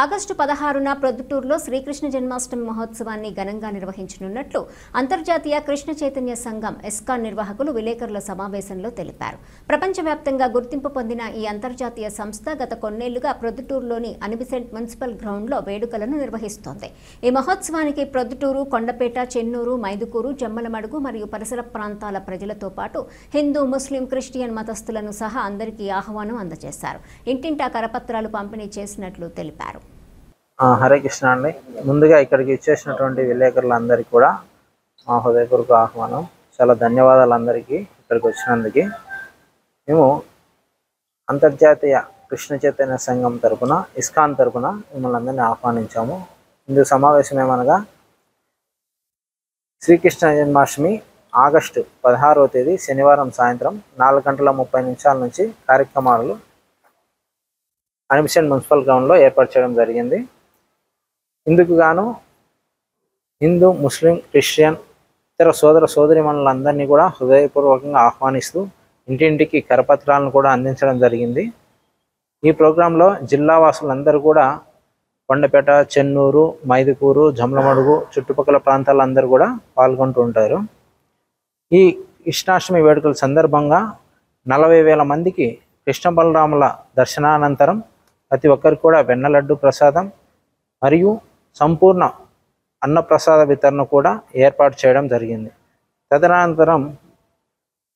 August 16న ప్రొద్దుటూరులో శ్రీకృష్ణ జన్మాష్టమి మహోత్సవాన్ని ఘనంగా నిర్వహించనున్నట్లు అంతర్జాతీయ కృష్ణ చైతన్య సంఘం ఇస్కాన్ నిర్వాహకులు విలేకరుల సమావేశంలో తెలిపారు. ప్రపంచవ్యాప్తంగా గుర్తింపు పొందిన ఈ అంతర్జాతీయ సంస్థ గత కొన్నేళ్లుగా ప్రొద్దుటూరులోని అనిబిసెంట్ మున్సిపల్ గ్రౌండ్లో వేడుకలను నిర్వహిస్తోంది. ఈ మహోత్సవానికి ప్రొద్దుటూరు, కొండపేట, చెన్నూరు, మైదుకూరు, జమ్మలమడుగు మరియు పరిసర ప్రాంతాల ప్రజలతో పాటు హిందూ, ముస్లిం, క్రిస్టియన్ మతస్థులను సహా అందరికీ ఆహ్వానం అందజేశారు. ఇంటింటా కరపత్రాలు పంపిణీ చేసినట్లు తెలిపారు. హరే కృష్ణ అండి. ముందుగా ఇక్కడికి ఇచ్చేసినటువంటి విలేకరులందరికీ కూడా మా హృదయపూర్వక ఆహ్వానం. చాలా ధన్యవాదాలు అందరికీ ఇక్కడికి వచ్చినందుకు. మేము అంతర్జాతీయ కృష్ణ చైతన్య సంఘం తరపున, ఇస్కాన్ తరపున మిమ్మల్ని అందరినీ ఆహ్వానించాము. ఇందుకు సమావేశం ఏమనగా శ్రీకృష్ణ జన్మాష్టమి ఆగస్టు 16వ తేదీ శనివారం సాయంత్రం 4:30 నుంచి కార్యక్రమాలు అనిబిసెంట్ మున్సిపల్ గ్రౌండ్లో ఏర్పాటు చేయడం జరిగింది. ఇందుకు గాను హిందూ, ముస్లిం, క్రిస్టియన్ ఇతర సోదర సోదరీమణులందరినీ కూడా హృదయపూర్వకంగా ఆహ్వానిస్తూ ఇంటింటికి కరపత్రాలను కూడా అందించడం జరిగింది. ఈ ప్రోగ్రాంలో జిల్లా వాసులందరూ కూడా కొండపేట, చెన్నూరు, మైదుకూరు, జమ్మలమడుగు చుట్టుపక్కల ప్రాంతాలందరూ కూడా పాల్గొంటూ ఉంటారు. ఈ కృష్ణాష్టమి వేడుకల సందర్భంగా 40,000 మందికి కృష్ణ బలరాముల దర్శనానంతరం ప్రతి ఒక్కరికి కూడా వెన్న లడ్డు ప్రసాదం మరియు సంపూర్ణ అన్నప్రసాద వితరణ కూడా ఏర్పాటు చేయడం జరిగింది. తదనంతరం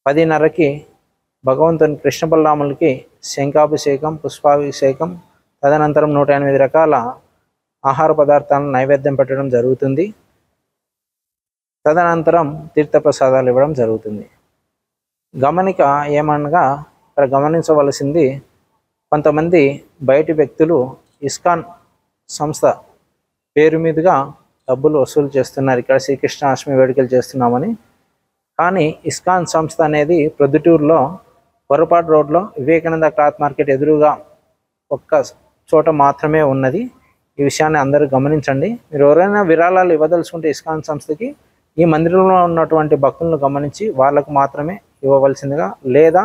10:30కి భగవంతుని కృష్ణ బలరాములకి శంఖాభిషేకం, పుష్పాభిషేకం, తదనంతరం 108 రకాల ఆహార పదార్థాలను నైవేద్యం పెట్టడం జరుగుతుంది. తదనంతరం తీర్థప్రసాదాలు ఇవ్వడం జరుగుతుంది. గమనిక ఏమనగా ఇక్కడ గమనించవలసింది, కొంతమంది బయటి వ్యక్తులు ఇస్కాన్ సంస్థ పేరు మీదుగా డబ్బులు వసూలు చేస్తున్నారు. ఇక్కడ శ్రీకృష్ణాష్టమి వేడుకలు చేస్తున్నామని. కానీ ఇస్కాన్ సంస్థ అనేది ప్రొద్దుటూరులో పొరపాటు రోడ్లో వివేకానంద క్లాత్ మార్కెట్ ఎదురుగా ఒక్క చోట మాత్రమే ఉన్నది. ఈ విషయాన్ని అందరూ గమనించండి. మీరు ఎవరైనా విరాళాలు ఇవ్వదలుచుకుంటే ఇస్కాన్ సంస్థకి ఈ మందిరంలో ఉన్నటువంటి భక్తులను గమనించి వాళ్ళకు మాత్రమే ఇవ్వవలసిందిగా, లేదా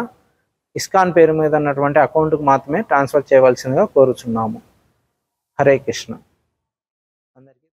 ఇస్కాన్ పేరు మీద ఉన్నటువంటి అకౌంట్కు మాత్రమే ట్రాన్స్ఫర్ చేయవలసిందిగా కోరుచున్నాము. హరే కృష్ణ.